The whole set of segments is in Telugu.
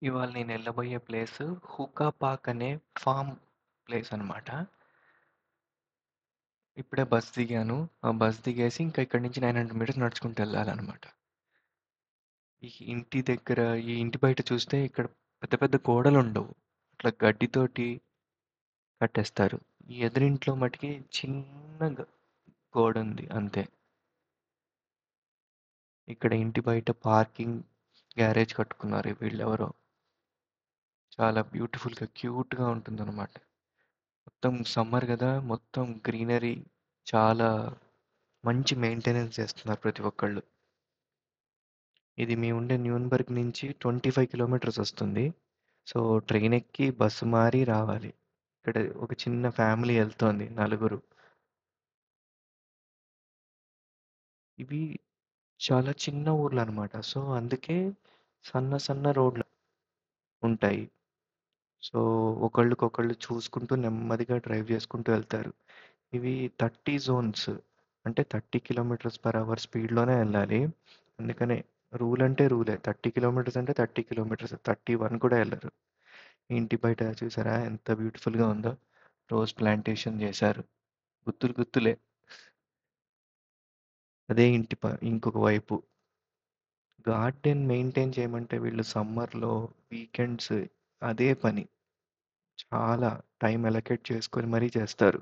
ఇవాళ నేనెళ్ళబోయే ప్లేసు హుకా పార్క్ అనే ఫార్మ్ ప్లేస్ అనమాట. ఇప్పుడే బస్ దిగాను. ఆ బస్ దిగేసి ఇంకా ఇక్కడి నుంచి 900 మీటర్స్ నడుచుకుంటూ వెళ్ళాలనమాట. ఈ ఇంటి బయట చూస్తే ఇక్కడ పెద్ద పెద్ద గోడలుండవు. అట్లా గడ్డితోటి కట్టేస్తారు. ఈ ఎదురింట్లో మటికి చిన్న గోడుంది అంతే. ఇక్కడ ఇంటి బయట పార్కింగ్ గ్యారేజ్ కట్టుకున్నారు వీళ్ళెవరో. చాలా బ్యూటిఫుల్‌గా క్యూట్‌గా ఉంటుందన్నమాట. మొత్తం సమ్మర్ గదా! మొత్తం గ్రీనరీ చాలా మంచి మెయింటెనెన్స్ చేస్తున్నారు ప్రతి ఒక్కళ్ళు. ఇది మేముండే న్యూన్బర్గ్ నుంచి 25 కిలోమీటర్స్ వస్తుంది. సో, ట్రైన్ ఎక్కి బస్సు మారి రావాలి. ఇక్కడ ఒక చిన్న ఫ్యామిలీ ఎళ్తోంది నలుగురు. ఇవి చాలా చిన్న ఊర్లనమాట. సో, అందుకే సన్న సన్న రోడ్లు ఉంటాయి. సో, ఒకళ్ళకొకళ్ళు చూసుకుంటూ నెమ్మదిగా డ్రైవ్ చేసుకుంటూ వెళ్తారు. ఇవి 30 జోన్స్. అంటే 30 కిలోమీటర్స్ పర్ అవర్ స్పీడ్‌లోనే ఎళ్ళాలి. అందుకనే రూల్ అంటే రూలే. 30 కిలోమీటర్స్ అంటే 30 కిలోమీటర్స్. 31 కూడా ఎళ్ళరు. ఇంటి బయట చూసారా ఎంత బ్యూటిఫుల్‌గా ఉందో. రోజ్ ప్లాంటేషన్ చేశారు. గుత్తులు గుత్తులే. అదే ఇంకొక వైపు గార్డెన్ మెయింటైన్ చేయమంటే వీళ్ళు సమ్మర్‌లో వీకెండ్స్ అదే పని. చాలా టైం అలొకేట్ చేసుకొని మరీ చేస్తారు.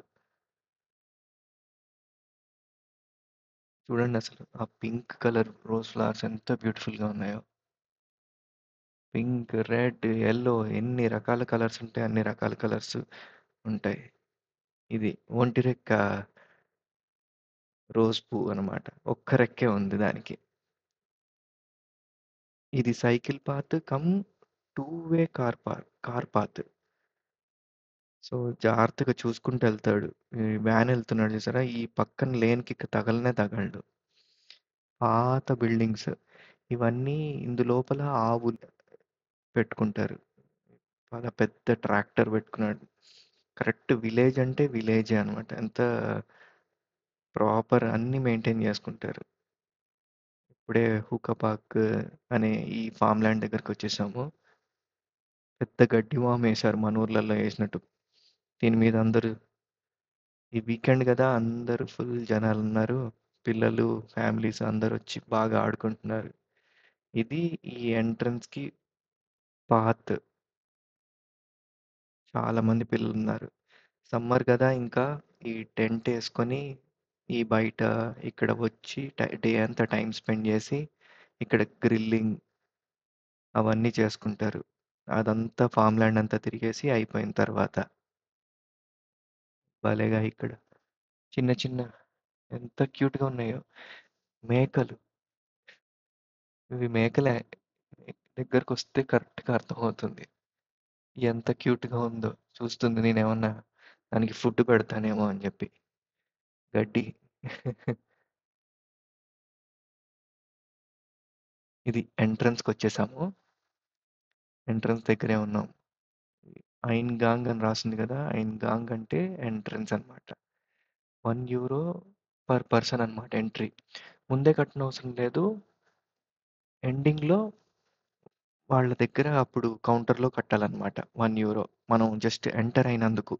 చూడండసలు ఆ పింక్ కలర్ రోజ్ ఫ్లవర్స్ ఎంత బ్యూటిఫుల్‌గా ఉన్నాయో. పింక్, రెడ్, యెల్లో ఎన్ని రకాల కలర్స్ ఉంటాయి అన్ని రకాల కలర్స్ ఉంటాయి. ఇది ఒంటిరెక్క రోజ్ పువ్వు అనమాట. ఒక్క రెక్కే ఉంది దానికి. ఇది cycle path come two way car path. So, జాగ్రత్తగా చూసుకుంటూ ఎళ్తాడు. ఈ వ్యాన్ ఎళ్తున్నాడు చూసారా? ఈ పక్కన లేన్‌కి తగలనే తగలడు. పాత బిల్డింగ్స్. ఇవన్నీ ఇందులోపల ఆవులు పెట్టుకుంటారు. చాలా పెద్ద ట్రాక్టర్ పెట్టుకున్నాడు. కరెక్ట్ విలేజ్ అంటే విలేజే అనమాట. ఎంత ప్రాపర్ అన్నీ మెయింటైన్ చేసుకుంటారు. ఇప్పుడే హుకా పార్క్ అనే ఈ ఫామ్ ల్యాండ్ దగ్గరకొచ్చేసాము. పెద్ద గడ్డి వామేశారు మన ఊర్లలో ఏసినట్టు. దీని మీద అందరూ ఈ వీకెండ్ గదా! అందరూ ఫుల్ జనాలున్నారు. పిల్లలు, ఫ్యామిలీస్ అందరొచ్చి బాగా ఆడుకుంటున్నారు. ఇది ఈ ఎంట్రన్స్‌కి పాత్. చాలా మంది పిల్లలున్నారు. సమ్మర్ గదా! ఇంకా ఈ టెంట్ ఏసుకొని ఈ బయట ఇక్కడ వచ్చి డే అంతా టైమ్ స్పెండ్ జేసి ఇక్కడ గ్రిల్లింగ్ అవన్నీ చేసుకుంటారు. అదంతా ఫామ్ ల్యాండ్ అంతా తిరిగేసి అయిపోయిన తర్వాత. భలేగా ఇక్కడ చిన్న చిన్న ఎంత క్యూట్‌గా ఉన్నాయో మేకలు. ఇవి మేకలే. దగ్గరకొస్తే కరెక్ట్‌గా అర్థమవుతుంది. ఎంత క్యూట్‌గా ఉందో. చూస్తుంది నేనేమన్నా దానికి ఫుడ్ పెడతానేమో అని జెప్పి. గడ్డి. ఇది ఎంట్రన్స్‌కొచ్చేసాము. ఎంట్రన్స్ దగ్గరే ఉన్నాం. ఐన్ గాంగ్ అని రాసుంది గదా! ఐన్ గాంగ్ అంటే ఎంట్రన్స్ అన్నమాట. €1 పర్ పర్సన్ అన్నమాట ఎంట్రీ. ముందే కట్టనవసరం లేదు. ఎండింగ్‌లో వాళ్ళ దగ్గర అప్పుడు కౌంటర్‌లో కట్టాలన్నమాట. €1 మనం జస్ట్ ఎంటర్ అయినందుకు.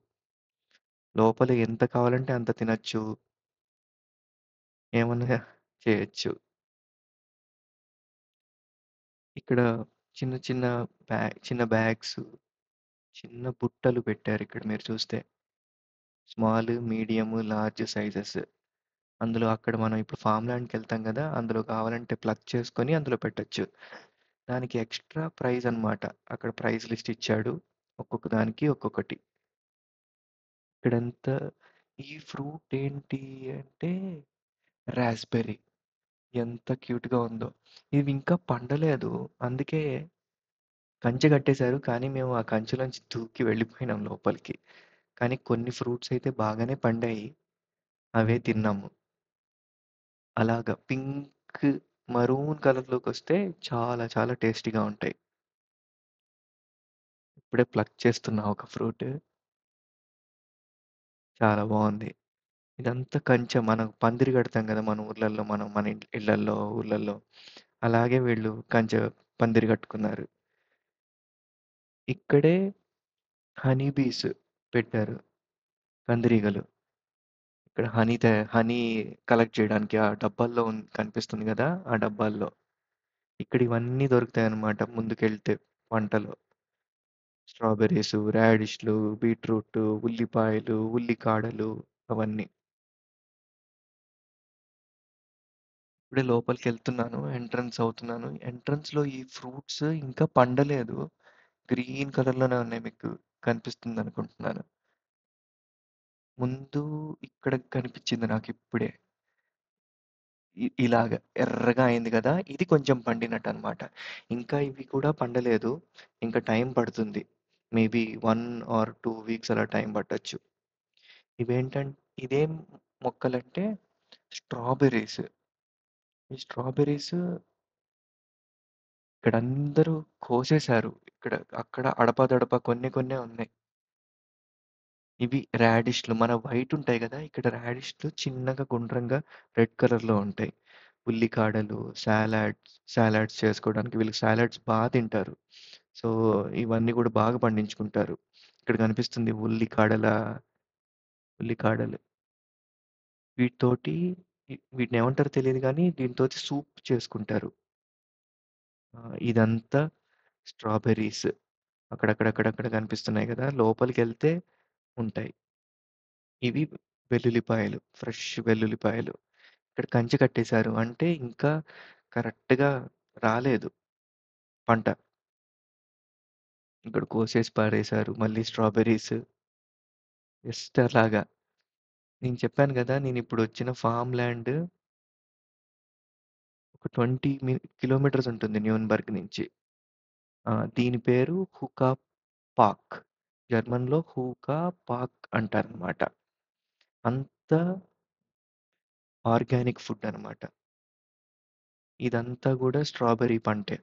లోపల ఎంత కావాలంటే అంత తినొచ్చు. ఏమన్నా చేయొచ్చు. ఇక్కడ చిన్న చిన్న చిన్న బ్యాగ్స్, చిన్న బుట్టలు పెట్టారిక్కడ మీరు చూస్తే. Small, medium, large sizes. అందులో అక్కడ మనం ఇప్పుడు ఫార్మ్ ల్యాండ్‌కెళ్తాం గదా! అందులో కావాలంటే ప్లగ్ చేసుకొని అందులో పెట్టొచ్చు. దానికి ఎక్స్‌ట్రా ప్రైజ్ అన్నమాట. అక్కడ ప్రైస్ లిస్ట్ ఇచ్చాడు. ఒక్కొక్క దానికి ఒక్కొక్కటి. ఇక్కడంతా ఈ ఫ్రూట్ ఏంటి అంటే రాస్బెర్రీ. ఎంత క్యూట్‌గా ఉందో. ఇవి ఇంకా పండలేదు. అందుకే కంచె కట్టేశారు. కానీ మేము ఆ కంచెలోంచి దూకి వెళ్ళిపోయినాం లోపలికి. కానీ కొన్ని ఫ్రూట్స్ అయితే బాగానే పండాయి. అవే తిన్నాము. అలాగా పింక్, మరూన్ కలర్‌లోకొస్తే చాలా చాలా టేస్టీగా ఉంటాయి. ఇప్పుడే ప్లక్ చేస్తున్నా ఒక ఫ్రూట్. చాలా బావుంది. ఇదంతా కంచె మనం పందిరి కడతాం కదా! మన ఊర్లల్లో మనం మన ఇళ్లల్లో, ఊర్లల్లో. అలాగే వీళ్ళు కంచె పందిరి కట్టుకున్నారు. ఇక్కడే హనీ బీస్ పెట్టారు. కందిరీగలు. ఇక్కడ హనీ కలెక్ట్ చేయడానికి ఆ డబ్బాల్లో కనిపిస్తుంది కదా! ఆ డబ్బాల్లో. ఇక్కడ ఇవన్నీ దొరుకుతాయన్నమాట ముందుకెళ్తే పంటలు. స్ట్రాబెర్రీసు, రాడిష్‌లు, బీట్రూటు, ఉల్లిపాయలు, ఉల్లికాడలు అవన్నీ. ఇప్పుడే లోపలికెళ్తున్నాను. ఎంట్రన్స్ అవుతున్నాను. ఎంట్రన్స్‌లో ఈ ఫ్రూట్స్ ఇంకా పండలేదు. గ్రీన్ కలర్‌లోనే ఉన్నాయి. మీకు కనిపిస్తుందనుకుంటున్నాను. ముందు ఇక్కడ కనిపించింది నాకిప్పుడే. ఇలాగ ఎర్రగా అయింది కదా! ఇది కొంచెం పండినట్టనమాట. ఇంకా ఇవి కూడా పండలేదు. ఇంకా టైం పడుతుంది. మేబీ 1 ఆర్ 2 వీక్స్ అలా టైం పట్టొచ్చు. ఇవేంటం ఇదేం మొక్కలంటే స్ట్రాబెర్రీస్. ఈ స్ట్రాబెర్రీస్ ఇక్కడందరూ కోసేశారు. ఇక్కడ, అక్కడ అడపాదడపా కొన్ని కొన్నే ఉన్నాయి. ఇవి రాడిష్‌లు. మన వైట్ ఉంటాయి గదా! ఇక్కడ రాడిష్‌లు చిన్నగా గుండ్రంగా రెడ్ కలర్‌లో ఉంటాయి. ఉల్లికాడలు, సాలడ్స్ చేసుకోవడానికి వీళ్ళకి సాలడ్స్ తింటారు. సో, ఇవన్నీ గూడా బాగా పండించుకుంటారు. ఇక్కడ కనిపిస్తుంది ఉల్లికాడలు. వీటితోటి వీటినేమంటారో తెలీదు గానీ దీనితోటి సూప్ చేసుకుంటారు. ఇదంతా స్ట్రాబెర్రీస్. అక్కడక్కడక్కడక్కడ కనిపిస్తున్నాయి గదా! లోపలికెళ్తే ఉంటాయి. ఇవి వెల్లుల్లిపాయలు. ఫ్రెష్ వెల్లుల్లిపాయలు. ఇక్కడ కంచె కట్టేశారు. అంటే ఇంకా కరెక్ట్‌గా రాలేదు పంట. ఇక్కడ కోసేసి పారేశారు. మళ్ళీ స్ట్రాబెర్రీస్ జస్ట్ అలాగా. నేను చెప్పాను గదా! నేనిప్పుడొచ్చిన ఫార్మ్ ల్యాండ్ ఒక 20 కిలోమీటర్స్ ఉంటుంది న్యూన్బర్గ్ నుంచి. దీని పేరు హుకా పాక్. జర్మన్‌లో హూకా పాక్ అంటారనమాట. అంతా ఆర్గానిక్ ఫుడ్ అనమాట. ఇదంతా గూడా స్ట్రాబెర్రీ పంటే.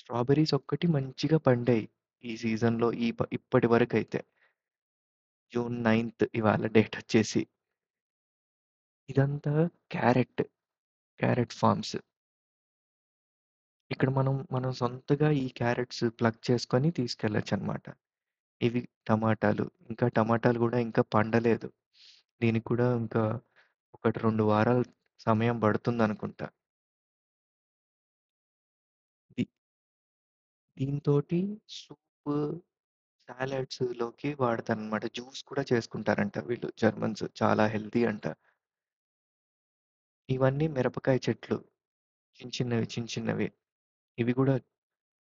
స్ట్రాబెర్రీస్ ఒక్కటి మంచిగా పండాయి ఈ సీజన్‌లో ఇప్పటి వరకైతే. జూన్ 9 ఇవాళ డేటొచ్చేసి. ఇదంతా క్యారెట్, క్యారెట్ ఫార్మ్స్. ఇక్కడ మనం సొంతగా ఈ క్యారెట్స్ ప్లగ్ చేసుకొని తీసుకెళ్ళొచ్చనమాట. ఇవి టమాటాలు. ఇంకా టమాటాలు గూడా ఇంకా పండలేదు. దీనికి కూడా ఇంకా 1, 2 వారాలు సమయం పడుతుందనుకుంటా. The దీంతోటి soup, సాలడ్స్‌లోకి వాడతారనమాట. జ్యూస్ కూడా చేసుకుంటారంట వీళ్ళు జర్మన్స్. చాలా హెల్తీ అంట. ఇవన్నీ మిరపకాయ చెట్లు. చిన్న చిన్నవి. ఇవి గూడా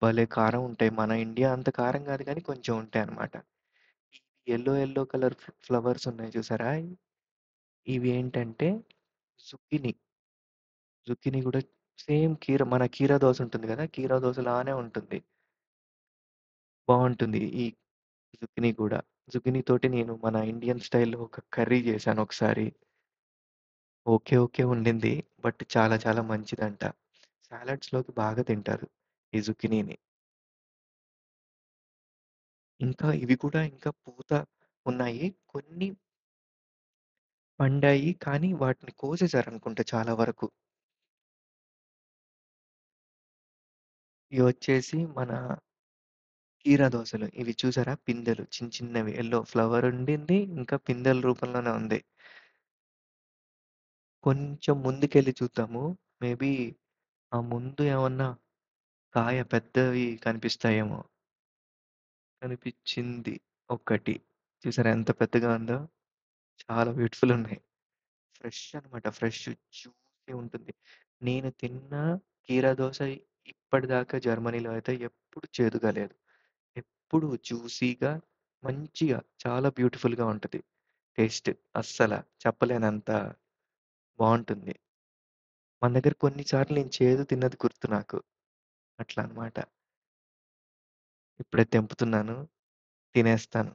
భలే కారం ఉంటాయి. మన ఇండియా అంత కారం గాదు గానీ కొంచెం ఉంటాయన్నమాట. ఈ యెల్లో కలర్ ఫ్లవర్స్ ఉన్నాయి చూసారా? ఇవి ఏంటంటే జుకినీ. జుకినీ గూడా సేమ్ మన కీరా దోస ఉంటుంది గదా! కీరా దోసలానే ఉంటుంది. బావుంటుంది ఈ జుకినీ గూడా. జుకినీ తోటి నేను మన ఇండియన్ స్టైల్‌లో ఒక కర్రీ చేశాను ఒకసారి. ఓకే ఉండింది. బట్ చాలా చాలా మంచిదంట. సాలడ్స్‌లోకి బాగా తింటారు ఈ జుకినీని. ఇంకా ఇవి కూడా ఇంకా పూత ఉన్నాయి. కొన్ని పండాయి. కానీ వాటిని కోసేసారనుకుంటా చాలా వరకు. ఇవొచ్చేసి మన కీరా దోసలు. ఇవి చూసారా? పిందెలు చిన్నవి యెల్లో ఫ్లవర్ ఉండింది. ఇంకా పిందెల రూపంలోనే ఉంది. కొంచెం ముందుకెళ్ళి చూద్దాము. మేబీ ఆ ముందు ఏమన్నా కాయ పెద్దవి కనిపిస్తాయేమో. కనిపిచ్చింది ఒకటి. చూసారా ఎంత పెద్దగా ఉందో? చాలా బ్యూటిఫుల్ ఉన్నాయి. ఫ్రెష్ అనమాట. ఫ్రెష్ జ్యూసీ ఉంటుంది. నేను తిన్న కీరా దోస ఇప్పటిదాకా జర్మనీలో అయితే ఎప్పుడు చేదుగా లేదు. ఎప్పుడు జ్యూసీగా మంచిగా చాలా బ్యూటిఫుల్‌గా ఉంటది. టేస్ట్ అస్సల చెప్పలేనంత బావుంటుంది. మన దగ్గర కొన్ని సార్లు నేను చేదు తిన్నది గుర్తు నాకు. అట్లా అన్నమాట. ఇప్పుడే తెంపుతున్నాను. తినేస్తాను.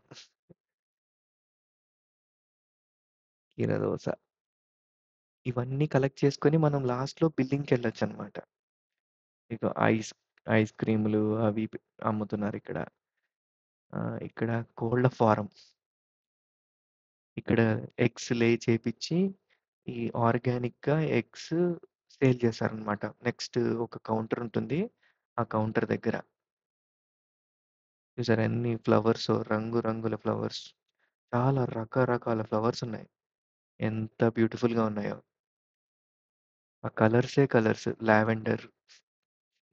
కీరా దోస. ఇవన్నీ కలెక్ట్ చేసుకొని మనం లాస్ట్‌లో బిల్లింగ్‌కెళ్ళొచ్చనమాట. ఇగో ఐస్ క్రీములు అవి అమ్ముతున్నారిక్కడ. ఇక్కడ కోళ్ల ఫారం. ఇక్కడ ఎగ్స్ లే చేపిచ్చి, ఈ ఆర్గానిక్‌గా ఎగ్స్ సేల్ చేస్తారనమాట. నెక్స్ట్ ఒక కౌంటర్ ఉంటుంది. ఆ కౌంటర్ దగ్గర. చూసారా ఎన్ని ఫ్లవర్స్, రంగు రంగుల ఫ్లవర్స్. చాలా రకరకాల ఫ్లవర్స్ ఉన్నాయి. ఎంత బ్యూటిఫుల్‌గా ఉన్నాయో. ఆ కలర్సే కలర్స్. లావెండర్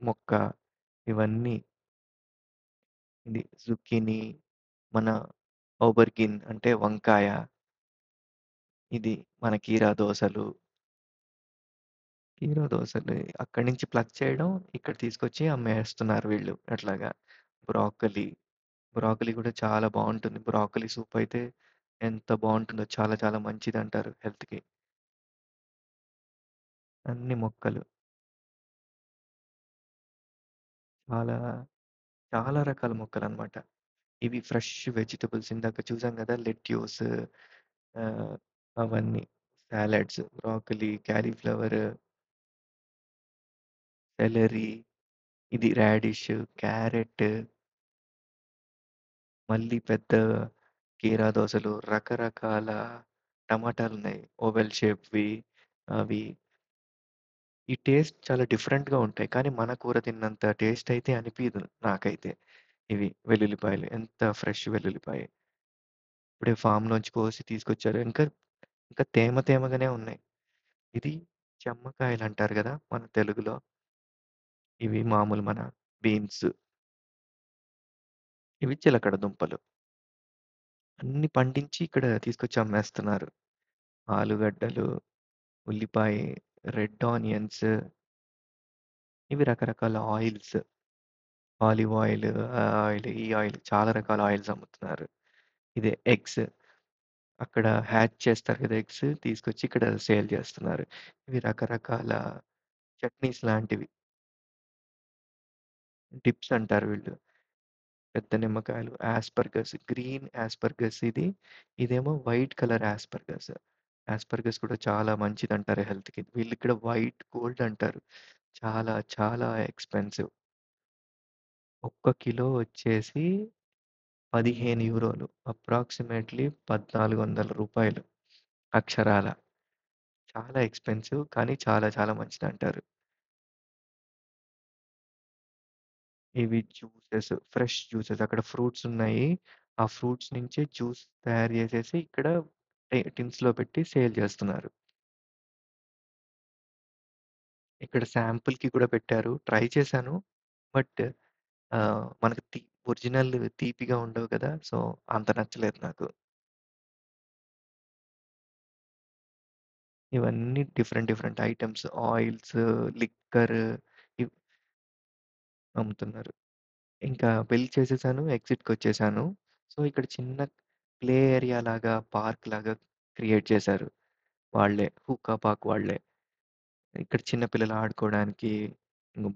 మొక్క ఇవన్నీ. ఇది జుకీనీ, మన ఔబర్గిన్ అంటే వంకాయ, ఇది మన కీరా దోసలు. కీరా దోసలు అక్కడి నుంచి ప్లక్ చేయడం, ఇక్కడ తీసుకొచ్చి అమ్మేస్తున్నారు వీళ్ళు అట్లాగా. బ్రాకలీ, బ్రాకలీ కూడా చాలా బావుంటుంది. బ్రాకలీ సూప్ అయితే ఎంత బావుంటుందో, చాలా చాలా మంచిదంటారు హెల్త్‌కి. అన్ని మొక్కలు. చాలా, చాలా రకాల మొక్కలనమాట. ఇవి ఫ్రెష్ వెజిటబుల్స్ ఇందాక చూసాం గదా! లెట్యూస్, ఆహ్, అవన్నీ. సాలడ్స్, బ్రాకలీ, కాలీఫ్లవర్, సెలరీ, ఇది రాడిష్, క్యారెట్, మళ్ళీ పెద్ద కీరా దోసలు, రకరకాల టమాటాలున్నాయి. ఓవెల్ షేప్‌వి అవి. ఈ టేస్ట్ చాలా డిఫరెంట్‌గా ఉంటాయి. కానీ మన కూర తిన్నంత టేస్ట్ అయితే అనిపియదు నాకైతే. ఇవి వెల్లుల్లిపాయలు. ఎంత ఫ్రెష్ వెల్లుల్లిపాయ. ఇప్పుడే ఫామ్‌లోంచి కోసి తీసుకొచ్చారు. ఇంకా తేమ తేమగానే ఉన్నాయి. ఇది చెమ్మకాయలంటారు గదా! మన తెలుగులో. ఇవి మామూలు మన బీన్స్. ఇవి చిలకడ దుంపలు. అన్నీ పండించి ఇక్కడ తీసుకొచ్చి అమ్మేస్తున్నారు. ఆలుగడ్డలు, ఉల్లిపాయ, రెడ్ ఆనియన్స్, ఇవి రకరకాల ఆయిల్స్. ఆలివ్ ఆయిల్, ఆ ఆయిల్, ఈ ఆయిల్ చాలా రకాల ఆయిల్స్ అమ్ముతున్నారు. ఇదే ఎగ్స్. అక్కడ హ్యాచ్ చేస్తారు కదా ఎగ్స్, తీసుకొచ్చి ఇక్కడ సేల్ చేస్తున్నారు. ఇవి రకరకాల చట్నీస్ లాంటివి. డిప్స్ అంటారు వీళ్ళు. పెద్ద నిమ్మకాయలు, యాస్పర్గస్, గ్రీన్ యాస్పర్గస్ ఇది. ఇదేమో వైట్ కలర్ యాస్పర్గస్. యాస్పర్గస్ కూడా చాలా మంచిదంటారు హెల్త్‌కి. వీళ్ళిక్కడ వైట్ గోల్డ్ అంటారు. చాలా చాలా ఎక్స్‌పెన్సివ్. ఒక్క కిలో వచ్చేసి €15, అప్రాక్సిమేట్‌లీ ₹1400 అక్షరాల. చాలా ఎక్స్‌పెన్సివ్ కానీ చాలా చాలా మంచిదంటారు. ఇవి జ్యూసెస్, ఫ్రెష్ జ్యూసెస్ అక్కడ ఫ్రూట్స్ ఉన్నాయి. ఆ ఫ్రూట్స్ నుంచి జ్యూస్ తయారు చేసేసి ఇక్కడ టిన్స్‌లో పెట్టి సేల్ చేస్తున్నారు. ఇక్కడ శాంపుల్‌కి కూడా పెట్టారు. ట్రై చేశాను. బట్ మనకు ఒరిజినల్ తీపిగా ఉండవు కదా! సో, అంత నచ్చలేదు నాకు. ఇవన్నీ different different items, oils, liquor ఇవ్ అమ్ముతున్నారు. ఇంకా బిల్ చేసేసాను. ఎగ్జిట్‌కొచ్చేసాను. సో, ఇక్కడ చిన్న ప్లే ఏరియా లాగా, పార్క్ లాగా క్రియేట్ చేశారు. వాళ్ళే. హుక్కా పార్క్ వాళ్ళే. ఇక్కడ చిన్న పిల్లలు ఆడుకోవడానికి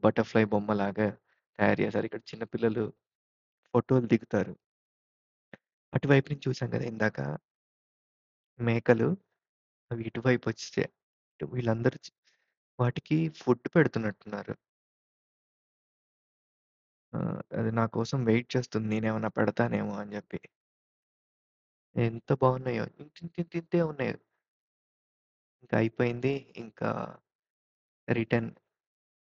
బటర్‌ఫ్లై బొమ్మలాగా తయారు చేశారు. ఇక్కడ చిన్న పిల్లలు ఫోటోలు దిగుతారు. అటువైపు నుంచి చూసాం కదా ఇందాక మేకలు, అవి ఇటువైపొచ్చేసాయి. వీళ్ళందరూ వాటికి ఫుడ్ పెడుతున్నట్టున్నారు. అది నా కోసం వెయిట్ చేస్తుంది. నేనేమన్నా పెడతానేమో అని జెప్పి. ఎంత బాగున్నాయో. ఇంతింతింతే ఉన్నాయి. ఇంక అయిపోయింది. ఇంకా రిటర్న్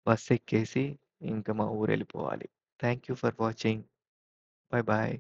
బస్సెక్కేసి ఇంక మా ఊరెళ్ళిపోవాలి. Thank you for watching. Bye bye.